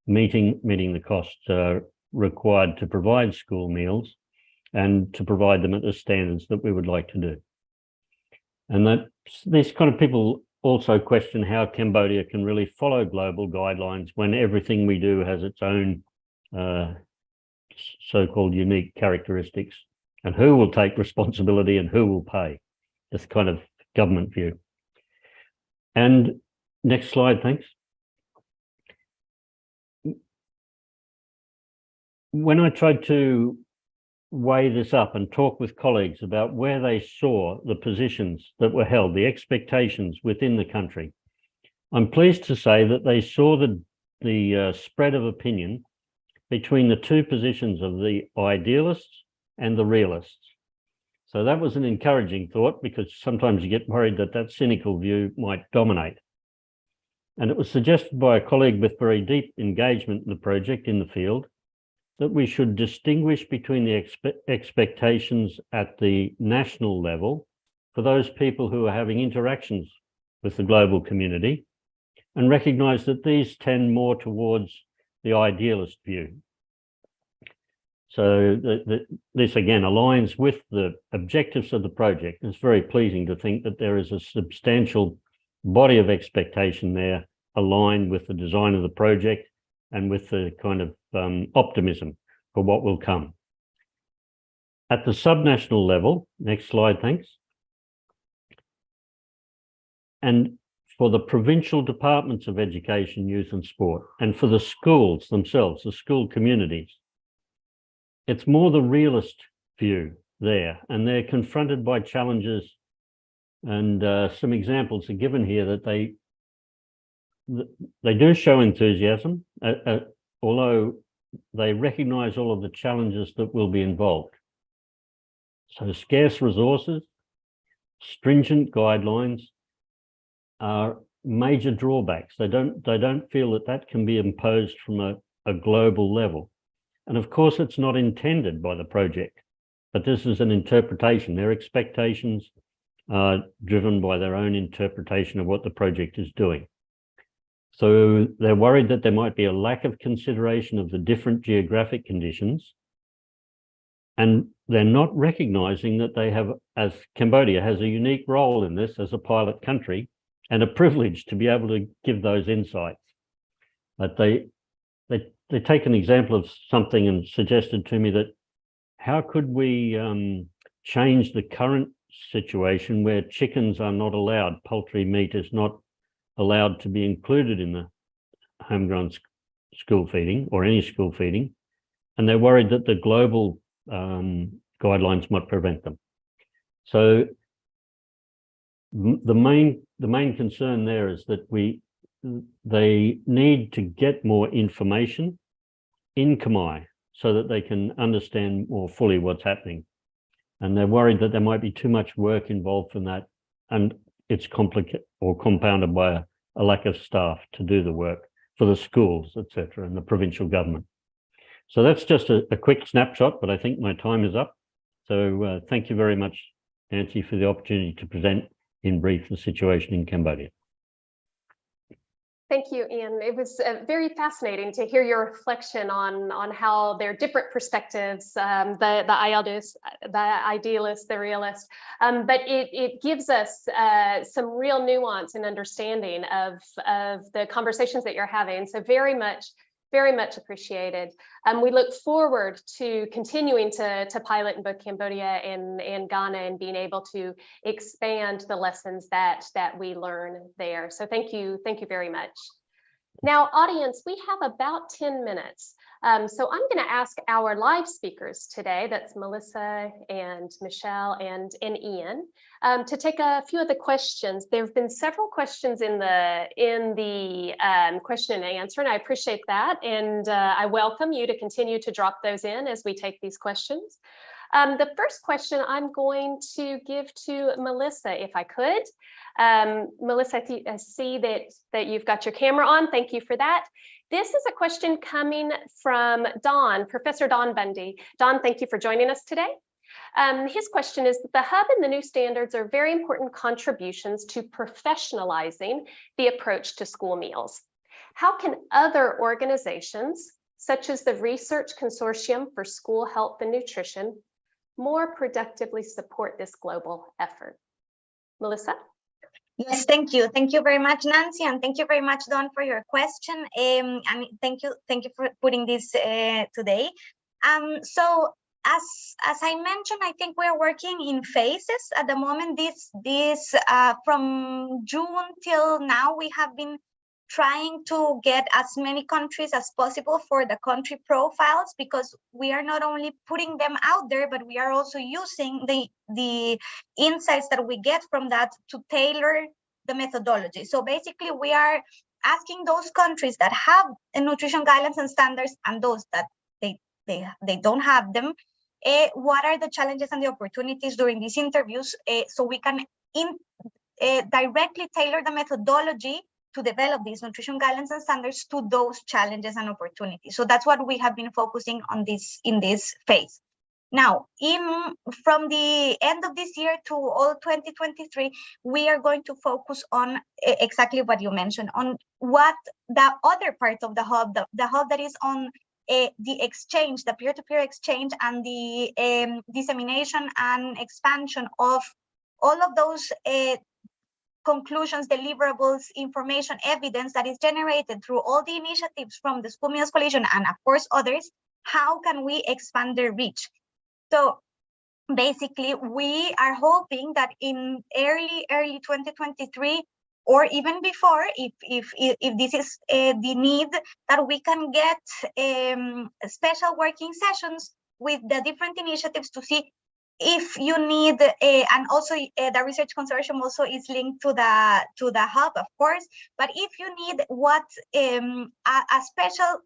[SPEAKER 8] meeting the costs required to provide school meals and to provide them at the standards that we would like to do. And that these kind of people also question how Cambodia can really follow global guidelines when everything we do has its own so-called unique characteristics, and who will take responsibility and who will pay. This kind of government view. And next slide, thanks. When I tried to weigh this up and talk with colleagues about where they saw the positions that were held, the expectations within the country, I'm pleased to say that they saw the spread of opinion between the two positions of the idealists and the realists. So that was an encouraging thought, because sometimes you get worried that that cynical view might dominate. And it was suggested by a colleague with very deep engagement in the project in the field that we should distinguish between the expectations at the national level for those people who are having interactions with the global community, and recognise that these tend more towards the idealist view. So this again aligns with the objectives of the project. It's very pleasing to think that there is a substantial body of expectation there aligned with the design of the project and with the kind of optimism for what will come. At the subnational level, next slide, thanks. And for the provincial departments of education, youth and sport, and for the schools themselves, the school communities, it's more the realist view there, and they're confronted by challenges, and some examples are given here that they do show enthusiasm, although they recognise all of the challenges that will be involved. So scarce resources, stringent guidelines are major drawbacks. They don't feel that that can be imposed from a global level. And of course, it's not intended by the project, but this is an interpretation. Their expectations are driven by their own interpretation of what the project is doing. So they're worried that there might be a lack of consideration of the different geographic conditions, and they're not recognizing that they have, as Cambodia has a unique role in this as a pilot country and a privilege to be able to give those insights. But they take an example of something and suggested to me that how could we change the current situation where chickens are not allowed, poultry meat is not allowed to be included in the homegrown school feeding or any school feeding, and they're worried that the global guidelines might prevent them. So the main concern there is that they need to get more information in Khmer so that they can understand more fully what's happening. And they're worried that there might be too much work involved in that, and it's complicated or compounded by a lack of staff to do the work for the schools, etc., and the provincial government. So that's just a quick snapshot, but I think my time is up. So thank you very much, Nancy, for the opportunity to present in brief the situation in Cambodia.
[SPEAKER 1] Thank you, Ian. It was very fascinating to hear your reflection on how there are different perspectives, the idealist, the realist, but it gives us some real nuance and understanding of the conversations that you're having. So very much appreciated. We look forward to continuing to pilot in both Cambodia and Ghana and being able to expand the lessons that we learn there. So thank you very much. Now, audience, we have about 10 minutes. So I'm going to ask our live speakers today, that's Melissa and Michelle and Ian, to take a few of the questions. There have been several questions in the question and answer, and I appreciate that. And I welcome you to continue to drop those in as we take these questions. The first question I'm going to give to Melissa, if I could. Melissa, I see that you've got your camera on. Thank you for that. This is a question coming from Don, Professor Don Bundy. Don, thank you for joining us today. His question is that the hub and the new standards are very important contributions to professionalizing the approach to school meals. How can other organizations, such as the Research Consortium for School Health and Nutrition, more productively support this global effort? Melissa?
[SPEAKER 5] Yes, thank you. Thank you very much, Nancy, and thank you very much, Don, for your question. Thank you for putting this today. So as I mentioned, I think we're working in phases at the moment. This from June till now, we have been trying to get as many countries as possible for the country profiles, because we are not only putting them out there, but we are also using the insights that we get from that to tailor the methodology. So basically, we are asking those countries that have nutrition guidelines and standards and those that they don't have them, what are the challenges and the opportunities during these interviews, so we can directly tailor the methodology to develop these nutrition guidelines and standards to those challenges and opportunities. So that's what we have been focusing on in this phase. Now, from the end of this year to all 2023, we are going to focus on exactly what you mentioned, on what the other part of the hub that is on the exchange, the peer-to-peer exchange, and the dissemination and expansion of all of those conclusions, deliverables, information, evidence that is generated through all the initiatives from the School Meals Coalition and of course others. How can we expand their reach? So basically, we are hoping that in early 2023, or even before, if this is the need, that we can get special working sessions with the different initiatives to see if you need, and also the research consortium also is linked to the hub, of course. But if you need a special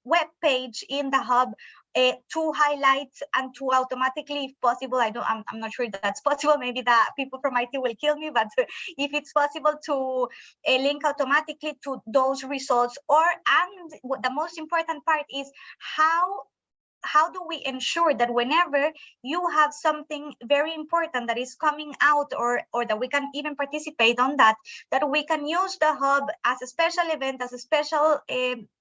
[SPEAKER 5] web page in the hub to highlight and to automatically, if possible, I'm not sure that's possible. Maybe the people from IT will kill me, but if it's possible to link automatically to those results, and the most important part is how do we ensure that whenever you have something very important that is coming out, or that we can even participate on that we can use the hub as a special event, as a special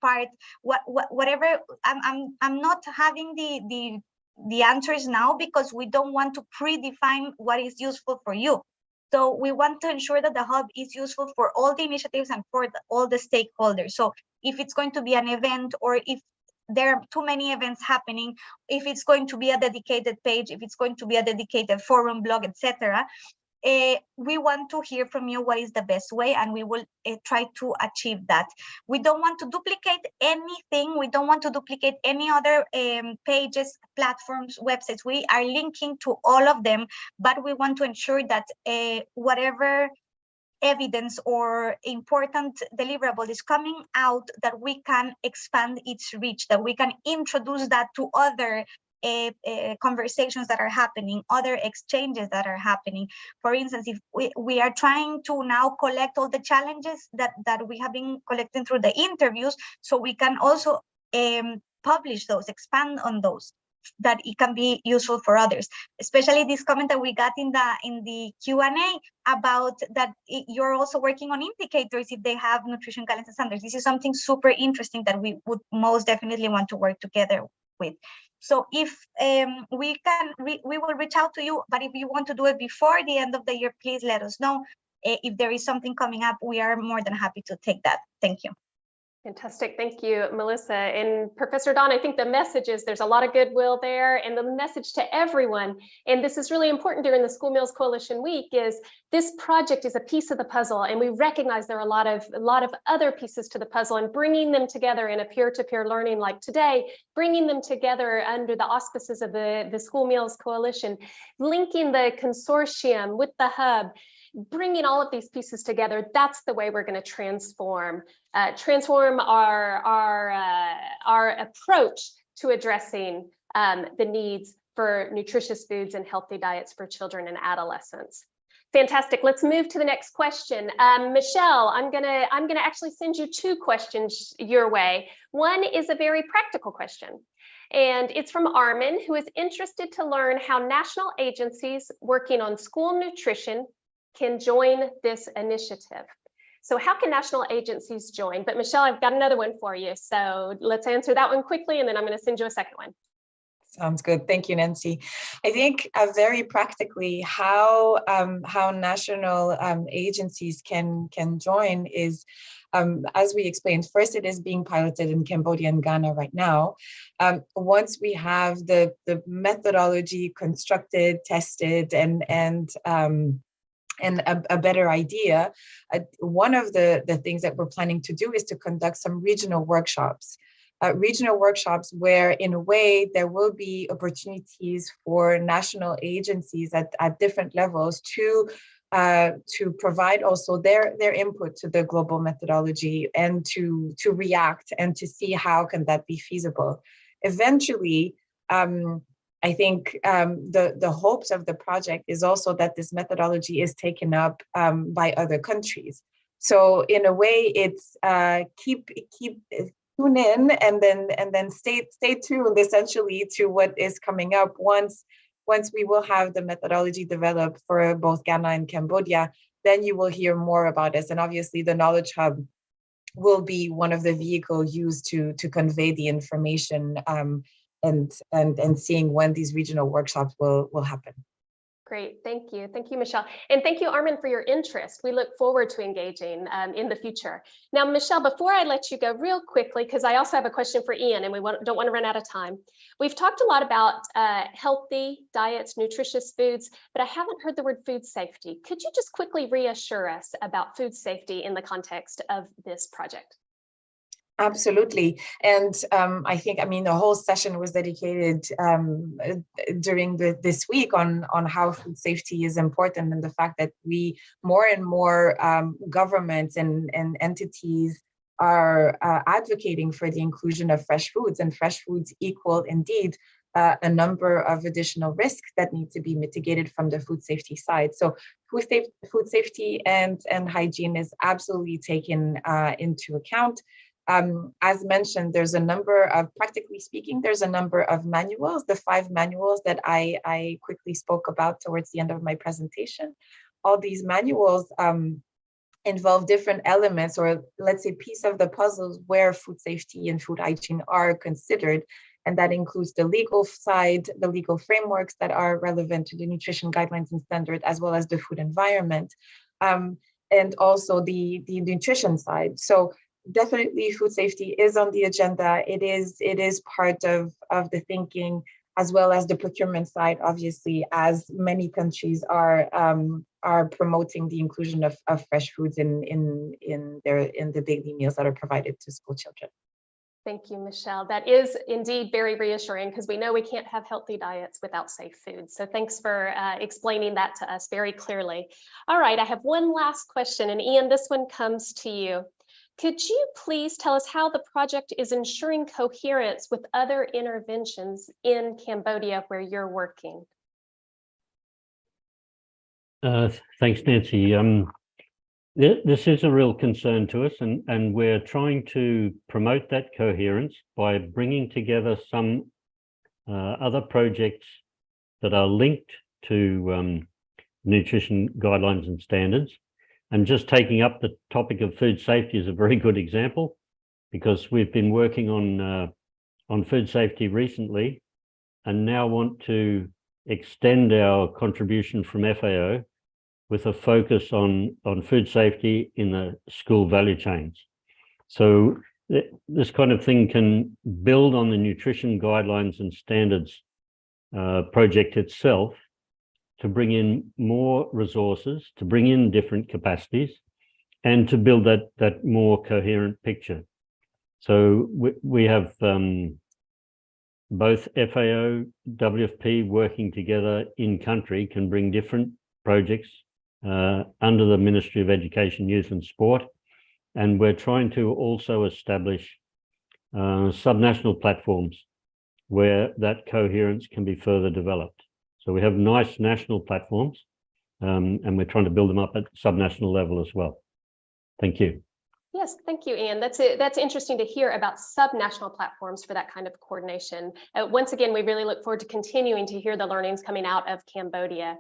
[SPEAKER 5] part, whatever. I'm not having the answers now, because we don't want to predefine what is useful for you. So we want to ensure that the hub is useful for all the initiatives and for all the stakeholders. So if it's going to be an event, or if there are too many events happening, if it's going to be a dedicated page, if it's going to be a dedicated forum, blog, etc., we want to hear from you what is the best way, and we will try to achieve that. We don't want to duplicate anything. We don't want to duplicate any other pages, platforms, websites. We are linking to all of them, but we want to ensure that whatever evidence or important deliverable is coming out, that we can expand its reach, that we can introduce that to other conversations that are happening, other exchanges that are happening. For instance, if we are trying to now collect all the challenges that we have been collecting through the interviews, so we can also publish those, expand on those, that it can be useful for others. Especially this comment that we got in the Q&A about that you're also working on indicators if they have nutrition guidelines and standards. This is something super interesting that we would most definitely want to work together with. So if we will reach out to you, but if you want to do it before the end of the year, please let us know. If there is something coming up, we are more than happy to take that. Thank you.
[SPEAKER 1] Fantastic. Thank you, Melissa. And Professor Don, I think the message is there's a lot of goodwill there, and the message to everyone, and this is really important during the School Meals Coalition Week, is this project is a piece of the puzzle, and we recognize there are a lot of other pieces to the puzzle, and bringing them together in a peer-to-peer learning like today, bringing them together under the auspices of the School Meals Coalition, linking the consortium with the hub, bringing all of these pieces together, that's the way we're going to transform our approach to addressing the needs for nutritious foods and healthy diets for children and adolescents. Fantastic. Let's move to the next question. Michelle, I'm gonna actually send you two questions your way. One is a very practical question, and it's from Armin, who is interested to learn how national agencies working on school nutrition can join this initiative. So how can national agencies join? But Michelle, I've got another one for you. So let's answer that one quickly, and then I'm going to send you a second one.
[SPEAKER 4] Sounds good. Thank you, Nancy. I think very practically how national agencies can join is, as we explained, first it is being piloted in Cambodia and Ghana right now. Once we have the methodology constructed, tested, and a better idea, one of the things that we're planning to do is to conduct some regional workshops where, in a way, there will be opportunities for national agencies at different levels to provide also their input to the global methodology, and to react and to see how can that be feasible. Eventually, I think the hopes of the project is also that this methodology is taken up by other countries. So in a way, it's keep tune in and then stay tuned essentially to what is coming up once we will have the methodology developed for both Ghana and Cambodia. Then you will hear more about this, and obviously the Knowledge Hub will be one of the vehicles used to convey the information and seeing when these regional workshops will happen.
[SPEAKER 1] Great, thank you. Thank you, Michelle. And thank you, Armin, for your interest. We look forward to engaging in the future. Now, Michelle, before I let you go real quickly, because I also have a question for Ian and we don't want to run out of time. We've talked a lot about healthy diets, nutritious foods, but I haven't heard the word food safety. Could you just quickly reassure us about food safety in the context of this project?
[SPEAKER 4] Absolutely. And I think, the whole session was dedicated during this week on how food safety is important, and the fact that we more and more governments and entities are advocating for the inclusion of fresh foods, and fresh foods equal indeed a number of additional risks that need to be mitigated from the food safety side. So food safety and hygiene is absolutely taken into account. As mentioned, practically speaking, there's a number of manuals, the 5 manuals that I quickly spoke about towards the end of my presentation. All these manuals involve different elements, or let's say piece of the puzzles where food safety and food hygiene are considered. And that includes the legal side, the legal frameworks that are relevant to the nutrition guidelines and standards, as well as the food environment, and also the nutrition side. So definitely food safety is on the agenda. It is part of the thinking, as well as the procurement side, obviously, as many countries are promoting the inclusion of fresh foods in the daily meals that are provided to school children.
[SPEAKER 1] Thank you, Michelle. That is indeed very reassuring, because we know we can't have healthy diets without safe food. So thanks for explaining that to us very clearly. All right, I have one last question, and Ian, this one comes to you. Could you please tell us how the project is ensuring coherence with other interventions in Cambodia where you're working?
[SPEAKER 8] Thanks, Nancy. This is a real concern to us, and we're trying to promote that coherence by bringing together some other projects that are linked to nutrition guidelines and standards. And just taking up the topic of food safety is a very good example, because we've been working on food safety recently and now want to extend our contribution from FAO with a focus on food safety in the school value chains. So this kind of thing can build on the nutrition guidelines and standards project itself, to bring in more resources, to bring in different capacities, and to build that more coherent picture. So we have both FAO, WFP working together in country can bring different projects under the Ministry of Education, Youth and Sport. And we're trying to also establish subnational platforms where that coherence can be further developed. So we have nice national platforms, and we're trying to build them up at subnational level as well. Thank you.
[SPEAKER 1] Yes, thank you, Ian. That's interesting to hear about subnational platforms for that kind of coordination. Once again, we really look forward to continuing to hear the learnings coming out of Cambodia.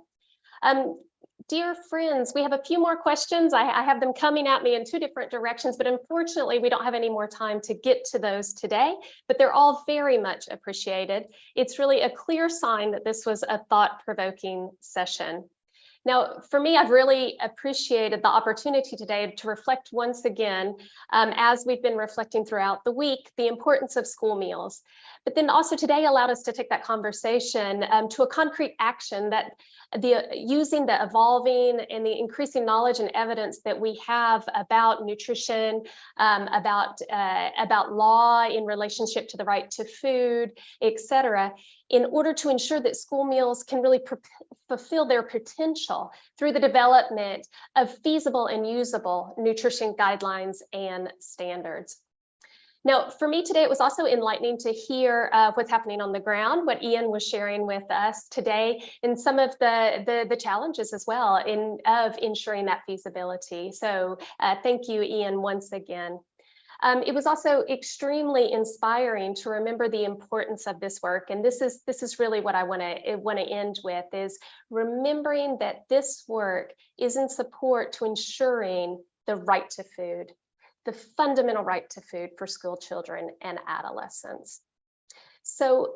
[SPEAKER 1] Dear friends, we have a few more questions. I have them coming at me in 2 different directions, but unfortunately we don't have any more time to get to those today, but they're all very much appreciated. It's really a clear sign that this was a thought-provoking session. Now, for me, I've really appreciated the opportunity today to reflect once again, as we've been reflecting throughout the week, the importance of school meals. But then also today allowed us to take that conversation to a concrete action, that using the evolving and the increasing knowledge and evidence that we have about nutrition, about law in relationship to the right to food, etc., in order to ensure that school meals can really fulfill their potential through the development of feasible and usable nutrition guidelines and standards. Now, for me today, it was also enlightening to hear what's happening on the ground, what Ian was sharing with us today, and some of the challenges as well of ensuring that feasibility. So thank you, Ian, once again. It was also extremely inspiring to remember the importance of this work. And this is really what I want to end with, is remembering that this work is in support to ensuring the right to food, the fundamental right to food for school children and adolescents. So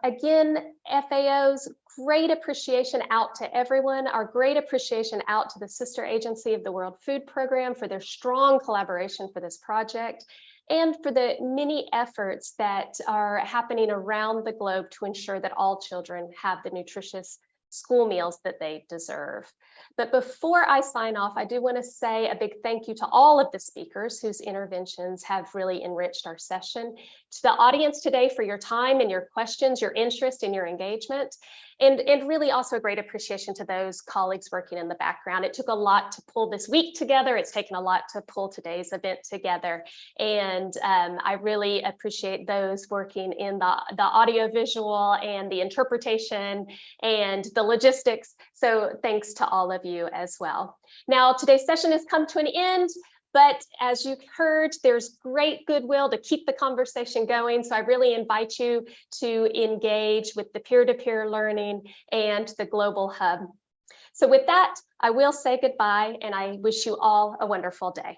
[SPEAKER 1] again, FAO's great appreciation out to everyone, our great appreciation out to the sister agency of the World Food Program for their strong collaboration for this project, and for the many efforts that are happening around the globe to ensure that all children have the nutritious school meals that they deserve. But before I sign off, I do want to say a big thank you to all of the speakers whose interventions have really enriched our session, to the audience today for your time and your questions, your interest and your engagement, and really also a great appreciation to those colleagues working in the background. It took a lot to pull this week together. It's taken a lot to pull today's event together. And I really appreciate those working in the audiovisual and the interpretation and the logistics. So thanks to all of you as well. Now, today's session has come to an end, but as you heard, there's great goodwill to keep the conversation going. So I really invite you to engage with the peer-to-peer learning and the Global Hub. So with that, I will say goodbye, and I wish you all a wonderful day.